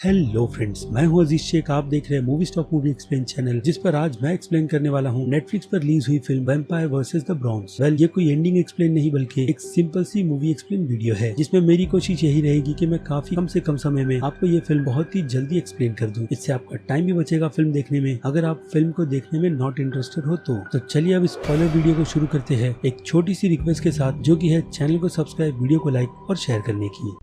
Hello friends, मैं हूं अजीज शेख। आप देख रहे हैं movie stock movie explain channel, जिस पर आज मैं एक्सप्लेन करने वाला हूं नेटफ्लिक्स पर रिलीज हुई film vampire versus the bronze. Well, ये कोई एंडिंग एक्सप्लेन नहीं बल्कि एक सिंपल सी मूवी एक्सप्लेन वीडियो है, जिसमें मेरी कोशिश यही रहेगी कि मैं काफी कम से कम समय में आपको ये फिल्म बहुत ही जल्दी एक्सप्लेन कर दूं। इससे आपका टाइम भी बचेगा फिल्म देखने में, अगर आप फिल्म को देखने में नॉट इंटरेस्टेड हो तो चलिए अब स्पॉइलर वीडियो को शुरू करते हैं एक छोटी सी रिक्वेस्ट के साथ, जो की है चैनल को सब्सक्राइब, वीडियो को लाइक और शेयर करने की।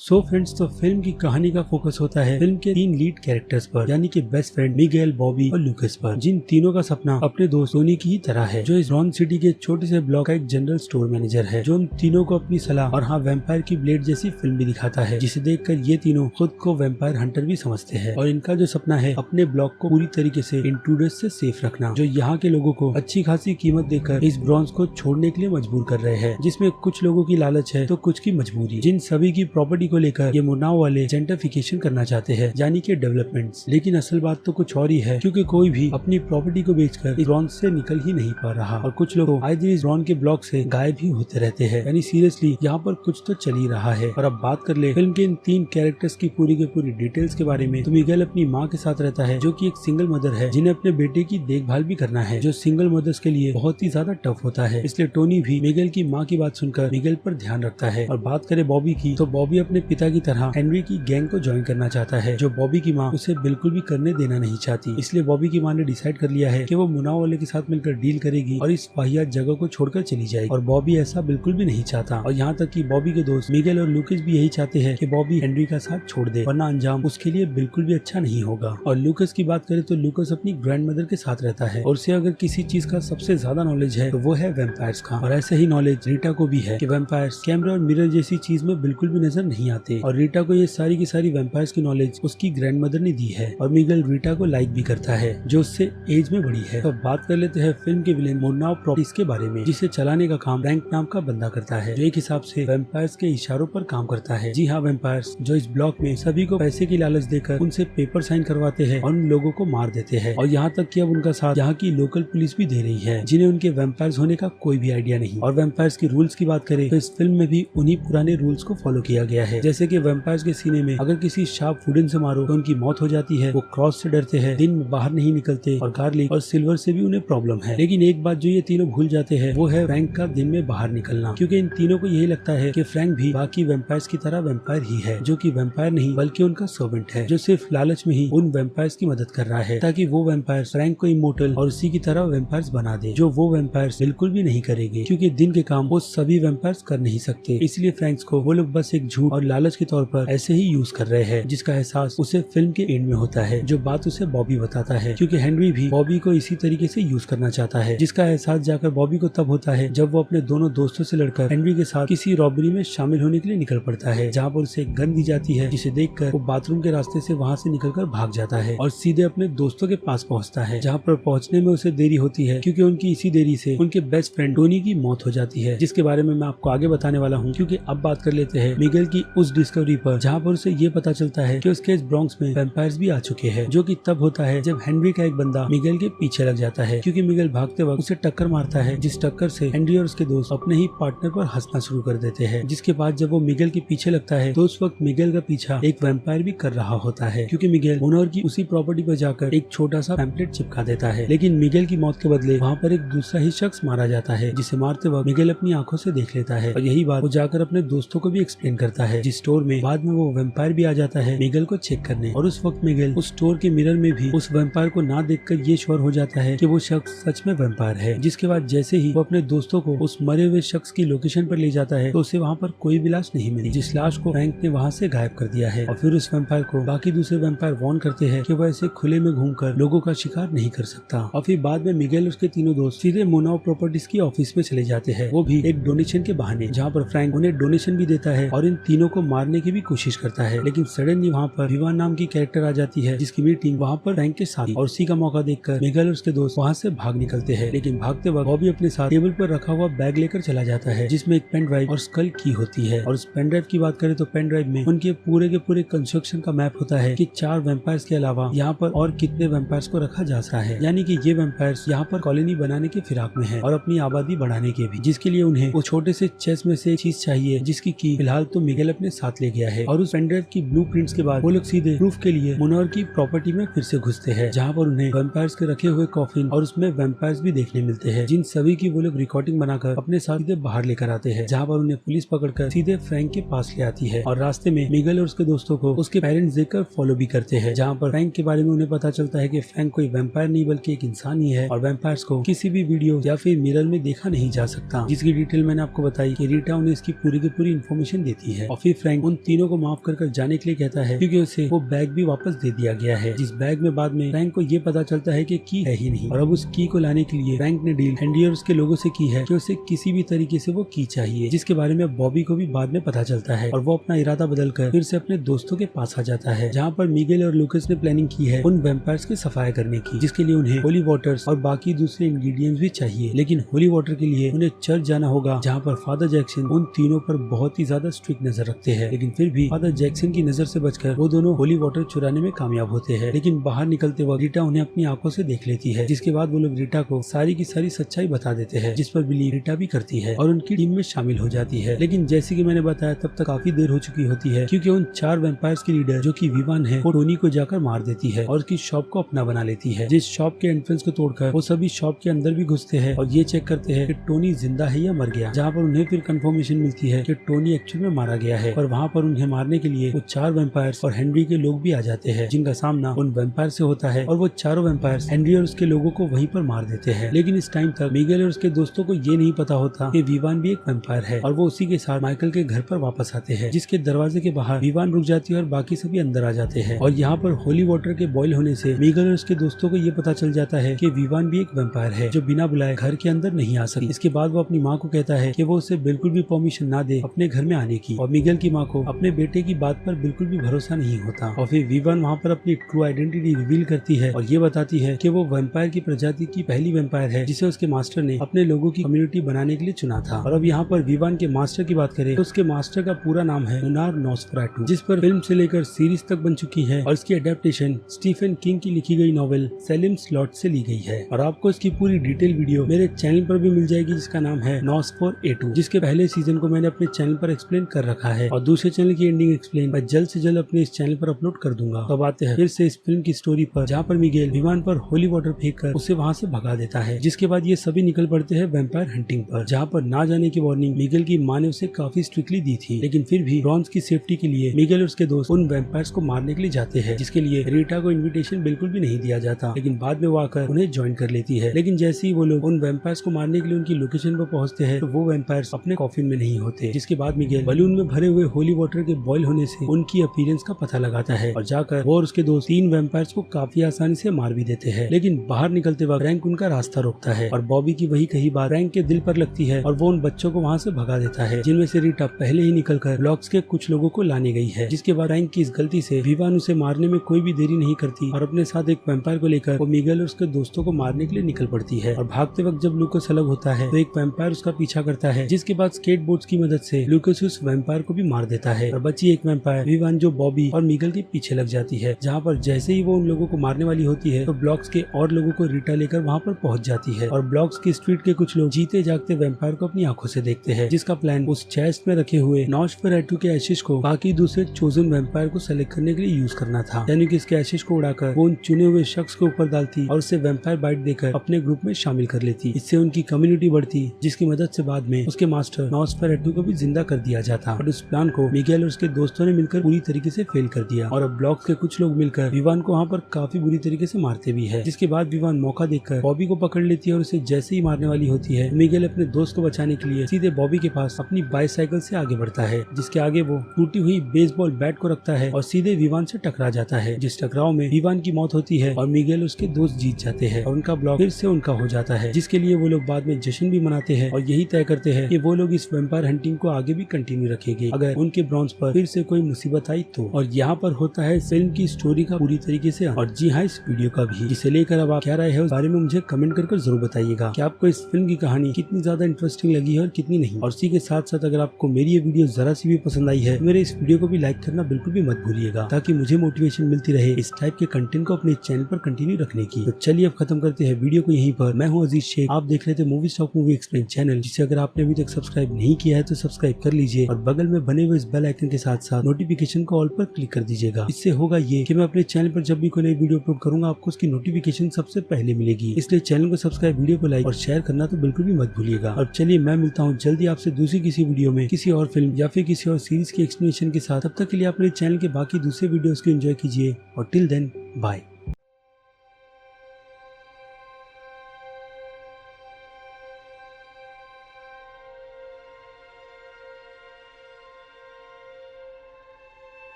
सो फ्रेंड्स, तो फिल्म की कहानी का फोकस होता है फिल्म के 3 लीड कैरेक्टर्स पर, यानी कि बेस्ट फ्रेंड मिगेल, बॉबी और लूकस पर, जिन तीनों का सपना अपने दोस्त टोनी की ही तरह है, जो इस रॉन सिटी के छोटे से ब्लॉक का एक जनरल स्टोर मैनेजर है, जो उन तीनों को अपनी सलाह और हाँ वैम्पायर की ब्लेड जैसी फिल्म भी दिखाता है, जिसे देखकर ये तीनों खुद को वैम्पायर हंटर भी समझते हैं। और इनका जो सपना है अपने ब्लॉक को पूरी तरीके से इंट्रूडर्स से सेफ रखना, जो यहाँ के लोगों को अच्छी खासी कीमत देकर इस ब्रॉन्ज को छोड़ने के लिए मजबूर कर रहे हैं, जिसमें कुछ लोगों की लालच है तो कुछ की मजबूरी। जिन सभी की प्रॉपर्टी को लेकर ये मुनाव वाले जेंट्रिफिकेशन करना चाहते हैं, यानी कि डेवलपमेंट्स। लेकिन असल बात तो कुछ और ही है, क्योंकि कोई भी अपनी प्रॉपर्टी को बेचकर इस ब्रॉन्ज से निकल ही नहीं पा रहा, और कुछ लोग आए दिन इस ब्रॉन्ज के ब्लॉक से गायब ही होते रहते हैं। यानी सीरियसली यहाँ पर कुछ तो चल ही रहा है। और अब बात कर ले फिल्म के इन 3 कैरेक्टर्स की पूरी के पूरी डिटेल्स के बारे में, तो मिगेल अपनी माँ के साथ रहता है, जो कि एक सिंगल मदर है, जिन्हें अपने बेटे की देखभाल भी करना है, जो सिंगल मदर्स के लिए बहुत ही ज्यादा टफ होता है। इसलिए टोनी भी मिगेल की माँ की बात सुनकर मिगेल पर ध्यान रखता है। और बात करें बॉबी की, तो बॉबी अपने पिता की तरह हेनरी की गैंग को ज्वाइन करना चाहता है, जो बॉबी की माँ उसे बिल्कुल भी करने देना नहीं चाहती। इसलिए बॉबी की माँ ने डिसाइड कर लिया है कि वो मुनाव वाले के साथ मिलकर डील करेगी और इस वाहियात जगह को छोड़कर चली जाएगी। और बॉबी ऐसा बिल्कुल भी नहीं चाहता, और यहाँ तक कि बॉबी के दोस्त मिगेल और लूकस भी यही चाहते हैं कि बॉबी हेनरी का साथ छोड़ दे, वरना अंजाम उसके लिए बिल्कुल भी अच्छा नहीं होगा। और लूकस की बात करें तो लूकस अपनी ग्रैंडमदर के साथ रहता है, और उसे अगर किसी चीज का सबसे ज्यादा नॉलेज है तो वो है वैम्पायर्स का। और ऐसे ही नॉलेज रीटा को भी है कि वैम्पायर्स कैमरा और मिरर जैसी चीज में बिल्कुल भी नजर नहीं आते, और रीटा को ये सारी की सारी वैम्पायर्स की नॉलेज उसकी ग्रैंडमदर ने दी है। और मिगेल रीटा को लाइक भी करता है, जो उससे एज में बड़ी है। तो बात कर लेते हैं फिल्म के विलेन मुनाव प्रॉपर्टीज के बारे में, जिसे चलाने का काम फ्रैंक नाम का बंदा करता है, जो एक हिसाब से वैम्पायर्स के इशारों पर काम करता है। जी हाँ, वैम्पायर्स जो इस ब्लॉक में सभी को पैसे की लालच देकर उनसे पेपर साइन करवाते हैं और उन लोगों को मार देते हैं। और यहाँ तक कि अब उनका साथ यहाँ की लोकल पुलिस भी दे रही है, जिन्हें उनके वैम्पायर्स होने का कोई भी आइडिया नहीं। और वैम्पायर्स की रूल्स की बात करें तो इस फिल्म में भी उन्हीं पुराने रूल्स को फॉलो किया गया है, जैसे कि वैम्पायर्स के सीने में अगर किसी शार्प वुडन से मारो तो उनकी मौत हो जाती है, वो क्रॉस से डरते हैं, दिन में बाहर नहीं निकलते, और गार्लिक और सिल्वर से भी उन्हें प्रॉब्लम है। लेकिन एक बात जो ये तीनों भूल जाते हैं वो है फ्रैंक का दिन में बाहर निकलना, क्योंकि इन तीनों को यही लगता है कि फ्रैंक भी बाकी वैम्पायर्स की तरह वैम्पायर ही है, जो कि वैम्पायर नहीं बल्कि उनका सर्वेंट है, जो सिर्फ लालच में ही उन वैम्पायर्स की मदद कर रहा है, ताकि वो वैम्पायर्स फ्रैंक को इमोर्टल और उसी की तरह वैम्पायर्स बना दे, जो वो वैम्पायर्स बिल्कुल भी नहीं करेंगे, क्योंकि दिन के काम वो सभी वैम्पायर्स कर नहीं सकते। इसलिए फ्रैंक्स को वो लोग बस एक झूठ और लालच के तौर पर ऐसे ही यूज कर रहे हैं, जिसका एहसास उसे फिल्म के एंड में होता है, जो बात उसे बॉबी बताता है, क्योंकि हेनरी भी बॉबी को इसी तरीके से यूज करना चाहता है, जिसका एहसास जाकर बॉबी को तब होता है जब वो अपने दोनों दोस्तों से लड़कर हेनरी के साथ किसी रॉबरी में शामिल होने के लिए निकल पड़ता है, जहाँ पर उसे एक गन दी जाती है, जिसे देखकर वो बाथरूम के रास्ते से वहाँ से निकलकर भाग जाता है और सीधे अपने दोस्तों के पास पहुँचता है, जहाँ पर पहुँचने में उसे देरी होती है, क्योंकि उनकी इसी देरी से उनके बेस्ट फ्रेंड टोनी की मौत हो जाती है, जिसके बारे में मैं आपको आगे बताने वाला हूँ। क्योंकि अब बात कर लेते हैं मिगेल की उस डिस्कवरी पर, जहाँ पर उसे ये पता चलता है कि उसके इस ब्रॉन्क्स में वैम्पायर्स भी आ चुके हैं, जो कि तब होता है जब हेनरी का एक बंदा मिगेल के पीछे लग जाता है, क्योंकि मिगेल भागते वक्त उसे टक्कर मारता है, जिस टक्कर से हेनरी और उसके दोस्त अपने ही पार्टनर पर हंसना शुरू कर देते हैं। जिसके बाद जब वो मिगेल के पीछे लगता है तो उस वक्त मिगेल का पीछा एक वैम्पायर भी कर रहा होता है, क्योंकि मिगेल मुनाव की उसी प्रॉपर्टी पर जाकर एक छोटा सा पैम्पलेट चिपका देता है। लेकिन मिगेल की मौत के बदले वहाँ पर एक दूसरा ही शख्स मारा जाता है, जिसे मारते वक्त मिगेल अपनी आंखों से देख लेता है, और यही बात वो जाकर अपने दोस्तों को भी एक्सप्लेन करता है, जिस स्टोर में बाद में वो वैम्पायर भी आ जाता है मिगेल को चेक करने। और उस वक्त मिगेल उस स्टोर के मिरर में भी उस वैम्पायर को ना देखकर ये श्योर हो जाता है कि वो शख्स सच में वैम्पायर है। जिसके बाद जैसे ही वो अपने दोस्तों को उस मरे हुए शख्स की लोकेशन पर ले जाता है तो उसे वहाँ पर कोई भी लाश नहीं मिली, जिस लाश को फ्रैंक ने वहाँ से गायब कर दिया है। और फिर उस वैम्पायर को बाकी दूसरे वैम्पायर वार्न करते हैं कि वो ऐसे खुले में घूमकर लोगों का शिकार नहीं कर सकता। और फिर बाद में मिगेल और उसके तीनों दोस्त सीधे मुनाव प्रॉपर्टीज की ऑफिस में चले जाते हैं, वो भी एक डोनेशन के बहाने, जहाँ पर फ्रैंक उन्हें डोनेशन भी देता है और इन तीनों को मारने की भी कोशिश करता है, लेकिन सडनली वहाँ पर विवान नाम की कैरेक्टर आ जाती है जिसकी मीटिंग वहाँ पर फ्रैंक के साथ, और उसी का मौका देखकर मिगेल और उसके दोस्त वहाँ से भाग निकलते हैं। लेकिन भागते वक्त बॉबी अपने साथ टेबल पर रखा हुआ बैग लेकर चला जाता है जिसमें एक पेन ड्राइव और स्कल की होती है। और उस पेन ड्राइव की बात करें तो पेन ड्राइव में उनके पूरे के पूरे कंस्ट्रक्शन का मैप होता है कि 4 वैम्पायर्स के अलावा यहाँ पर और कितने वैम्पायर्स को रखा जा सकता है, यानी कि ये वैम्पायर्स यहाँ पर कॉलोनी बनाने के फिराक में है और अपनी आबादी बढ़ाने के भी, जिसके लिए उन्हें वो छोटे से चेस्ट में से चीज चाहिए जिसकी की फिलहाल तो मिगेल अपने साथ ले गया है। और उस पेन ड्राइव की ब्लूप्रिंट्स के बाद वो लोग सीधे प्रूफ के लिए मुनोर की प्रॉपर्टी में फिर से घुसते हैं, जहाँ पर उन्हें वैम्पायर्स के रखे हुए कॉफिन और उसमें वैम्पायर्स भी देखने मिलते हैं, जिन सभी की वो लोग रिकॉर्डिंग बनाकर अपने साथ सीधे बाहर लेकर आते हैं, जहाँ पर उन्हें पुलिस पकड़कर सीधे फ्रैंक के पास ले आती है। और रास्ते में मिगेल और उसके दोस्तों को उसके पेरेंट्स देखकर फॉलो भी करते हैं, जहाँ पर फ्रैंक के बारे में उन्हें पता चलता है कि फ्रैंक कोई वैम्पायर नहीं बल्कि एक इंसान ही है और वैम्पायर्स को किसी भी वीडियो या फिर मिरर में देखा नहीं जा सकता, जिसकी डिटेल मैंने आपको बताई कि रीटा उन्हें इसकी पूरी की पूरी इन्फॉर्मेशन देती है। और फिर फ्रैंक उन तीनों को माफ कर जाने के लिए कहता है क्योंकि उसे वो बैग भी वापस दे दिया गया है, जिस बैग में बाद में फ्रैंक को ये पता चलता है कि की है ही नहीं। और अब उस की को लाने के लिए फ्रैंक ने डील एंडी और उसके लोगों से की है कि उसे किसी भी तरीके से वो की चाहिए, जिसके बारे में बॉबी को भी बाद में पता चलता है और वो अपना इरादा बदलकर फिर से अपने दोस्तों के पास आ जाता है, जहाँ पर मिगेल और लूकस ने प्लानिंग की है उन वैम्पायर्स की सफाई करने की, जिसके लिए उन्हें होली वाटर्स और बाकी दूसरे इंग्रेडिएंट्स भी चाहिए। लेकिन होली वाटर के लिए उन्हें चर्च जाना होगा, जहाँ पर फादर जैक्सन उन तीनों पर बहुत ही ज्यादा स्ट्रिक्ट नजर रखते हैं। लेकिन फिर भी फादर जैक्सन की नजर से बचकर वो दोनों होली वाटर चुराने में कामयाब होते हैं। लेकिन बाहर निकलते वक्त रीटा उन्हें अपनी आंखों से देख लेती है, जिसके बाद वो लोग रीटा को सारी की सारी सच्चाई बता देते हैं, जिस पर बिलीव रीटा भी करती है और उनकी टीम में शामिल हो जाती है। लेकिन जैसे कि मैंने बताया तब तक काफी देर हो चुकी होती है, क्योंकि उन 4 वैम्पायर्स की लीडर जो कि विवान है वो टोनी को जाकर मार देती है और उसकी शॉप को अपना बना लेती है। जिस शॉप के एंट्रेंस को तोड़कर वो सभी शॉप के अंदर भी घुसते हैं और ये चेक करते हैं कि टोनी जिंदा है या मर गया, जहाँ पर उन्हें फिर कंफर्मेशन मिलती है कि टोनी एक्चुअल में मारा गया है। और वहाँ पर उन्हें मारने के लिए वो 4 वैम्पायर्स और हेनरी के लोग भी आ जाते हैं, जिनका सामना उन वैम्पायर से होता है और वो चारों वैम्पायर्स हेनरी और उसके लोगों को वहीं पर मार देते हैं। लेकिन इस टाइम तक मिगेल और उसके दोस्तों को ये नहीं पता होता कि विवान भी एक वैम्पायर है और वो उसी के साथ माइकल के घर पर वापस आते हैं, जिसके दरवाजे के बाहर विवान रुक जाती है और बाकी सभी अंदर आ जाते हैं। और यहाँ पर होली वाटर के बॉयल होने से मिगेल और उसके दोस्तों को ये पता चल जाता है कि विवान भी एक वैम्पायर है जो बिना बुलाए घर के अंदर नहीं आ सकी। इसके बाद वो अपनी माँ को कहता है कि वो उसे बिल्कुल भी परमिशन ना दे अपने घर में आने की, और मिगेल की माँ को अपने बेटे की बात पर बिल्कुल भी भरोसा नहीं होता। और फिर विवान वहाँ पर अपनी ट्रू आइडेंटिटी रिवील करती है और ये बताती है कि वो वैम्पायर की प्रजाति की पहली वैम्पायर है जिसे उसके मास्टर ने अपने लोगों की कम्युनिटी बनाने के लिए चुना था। और अब यहाँ पर विवान के मास्टर की बात करें तो उसके मास्टर का पूरा नाम है लुनार नॉसफेराटू, जिस पर फिल्म से लेकर सीरीज तक बन चुकी है और इसकी अडेप्टेशन स्टीफन किंग की लिखी गई नॉवेल सेलिम स्लॉट से ली गई है। और आपको इसकी पूरी डिटेल वीडियो मेरे चैनल पर भी मिल जाएगी, जिसका नाम है नॉसफेराटू, जिसके पहले सीजन को मैंने अपने चैनल पर एक्सप्लेन कर रखा है और दूसरे चैनल की एंडिंग एक्सप्लेन मैं जल्द से जल्द अपने इस चैनल पर अपलोड कर दूंगा। तो आते हैं फिर से इस फिल्म की स्टोरी पर, जहाँ पर मिगेल विवान पर होली वाटर फेंक कर उसे वहाँ से भगा देता है, जिसके बाद ये सभी निकल पड़ते हैं वैम्पायर हंटिंग पर, जहाँ पर ना जाने की वार्निंग मिगेल की माँ ने उसे काफी स्ट्रिक्टली दी थी। लेकिन फिर भी ब्रॉन्ज की सेफ्टी के लिए मिगेल और उसके दोस्त उन वैम्पायर्स को मारने के लिए जाते हैं, जिसके लिए रीटा को इन्विटेशन बिल्कुल भी नहीं दिया जाता, लेकिन बाद में वो आकर उन्हें ज्वाइन कर लेती है। लेकिन जैसे ही वो लोग उन वैम्पायर्स को मारने के लिए उनकी लोकेशन पर पहुंचते हैं तो वो वैम्पायर्स अपने कॉफिन में नहीं होते, जिसके बाद मिगेल बलून में भरे हुए होली वाटर के बॉयल होने से उनकी अपीयरेंस का पता लगाता है और जाकर वो और उसके दोस्त 3 वैम्पायर्स को काफी आसानी से मार भी देते हैं। लेकिन बाहर निकलते वक्त फ्रैंक उनका रास्ता रोकता है और बॉबी की वही कही बात फ्रैंक के दिल पर लगती है और वो उन बच्चों को वहाँ से भगा देता है, जिनमें से रीटा पहले ही निकलकर ब्लॉक्स के कुछ लोगों को लाने गई है। जिसके बाद फ्रैंक की इस गलती से विवान उसे मारने में कोई भी देरी नहीं करती और अपने साथ एक वैम्पायर को लेकर वो मिगेल और उसके दोस्तों को मारने के लिए निकल पड़ती है। और भागते वक्त जब लूकस अलग होता है तो एक वैम्पायर उसका पीछा करता है, जिसके बाद स्केट बोर्ड्स की मदद से लूकस उस वैम्पायर को भी मार देता है और बची एक वैम्पायर विवान जो बॉबी और मिगेल के पीछे लग जाती है, जहाँ पर जैसे ही वो उन लोगों को मारने वाली होती है तो ब्लॉक्स के और लोगों को रीटा लेकर वहाँ पर पहुंच जाती है और ब्लॉक्स की स्ट्रीट के कुछ लोग जीते जागते वैम्पायर को अपनी आंखों से देखते हैं, जिसका प्लान उस चेस्ट में रखे हुए नॉसफेराटू के एशेज को बाकी दूसरे चोजन वैम्पायर को सेलेक्ट करने के लिए यूज करना था, यानी कि इसके एशेज को उड़ाकर वो उन चुने हुए शख्स के ऊपर डालती और उसे वैम्पायर बाइट देकर अपने ग्रुप में शामिल कर लेती। इससे उनकी कम्युनिटी बढ़ती, जिसकी मदद से बाद में उसके मास्टर नॉसफेराटू को भी जिंदा कर दिया जाता। और उस प्लान को मिगेल और उसके दोस्तों ने मिलकर पूरी तरीके से फेल कर दिया और अब ब्लॉक्स के कुछ लोग मिलकर विवान को वहाँ पर काफी बुरी तरीके से मारते भी है। जिसके बाद विवान मौका देखकर बॉबी को पकड़ लेती है और उसे जैसे ही मारने वाली होती है मिगेल अपने दोस्त को बचाने के लिए सीधे बॉबी के पास अपनी बाइसाइकिल से आगे बढ़ता है, जिसके आगे वो टूटी हुई बेसबॉल बैट को रखता है और सीधे विवान से टकरा जाता है, जिस टकराव में विवान की मौत होती है और मिगेल उसके दोस्त जीत जाते हैं और उनका ब्लॉक फिर से उनका हो जाता है, जिसके लिए वो लोग बाद में जश्न भी मनाते हैं और यही तय करते हैं कि वो लोग इस वैम्पायर हंटिंग को आगे भी कंटिन्यू रखेंगे अगर अगर उनके ब्रॉन्ज पर फिर से कोई मुसीबत आई तो। और यहाँ पर होता है फिल्म की स्टोरी का पूरी तरीके से और जी हाँ इस वीडियो का भी, जिसे लेकर अब आप क्या राय है उस बारे में मुझे कमेंट कर जरूर बताइएगा कि आपको इस फिल्म की कहानी कितनी ज्यादा इंटरेस्टिंग लगी है और कितनी नहीं। और इसी के साथ साथ अगर आपको मेरी ये वीडियो जरा सी भी पसंद आई है, मेरे इस वीडियो को भी लाइक करना बिल्कुल भी मत भूलिएगा, ताकि मुझे मोटिवेशन मिलती रहे इस टाइप के कंटेंट को अपने चैनल पर कंटिन्यू रखने की। तो चलिए अब खत्म करते हैं वीडियो को यहीं पर। मैं हूँ अजीज शेख, आप देख रहे थे movie stock movie explain channel, जिसे अगर आपने अभी तक सब्सक्राइब नहीं किया है तो सब्सक्राइब कर लीजिए और बगल में बने हुए इस बेल आइकन के साथ साथ नोटिफिकेशन को ऑल पर क्लिक कर दीजिएगा। इससे होगा ये कि मैं अपने चैनल पर जब भी कोई नई वीडियो अपलोड करूंगा आपको उसकी नोटिफिकेशन सबसे पहले मिलेगी। इसलिए चैनल को सब्सक्राइब, वीडियो को लाइक और शेयर करना तो बिल्कुल भी मत भूलिएगा। और चलिए मैं मिलता हूँ जल्दी आपसे दूसरी किसी वीडियो में किसी और फिल्म या फिर किसी और सीरीज के एक्सप्लेनेशन के साथ। तब तक के लिए अपने चैनल के बाकी दूसरे वीडियोस को एंजॉय कीजिए और टिल देन बाय।